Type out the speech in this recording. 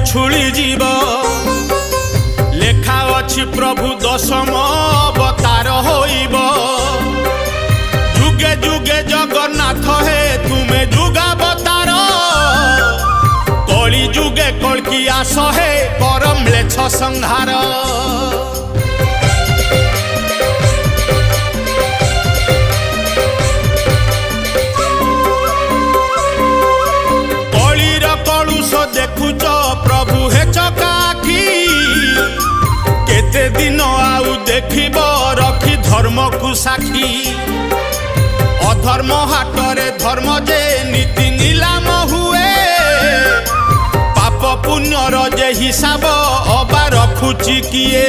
उछुली जीव लेखा अछि प्रभु दशम अवतार होइब जुगे जुगे जगन्नाथ हे तुमे जुगावतार कली जुगे कल्की आस हे परम म्लेच्छ संहार देखुच प्रभु हे चकाखी केते दिन आउ देखिब रखी धर्म को साखी अधर्म हाटरे धर्म जे नीति नीलाम हुए पाप पुण्यर जे हिसाब अबा रखुची किए।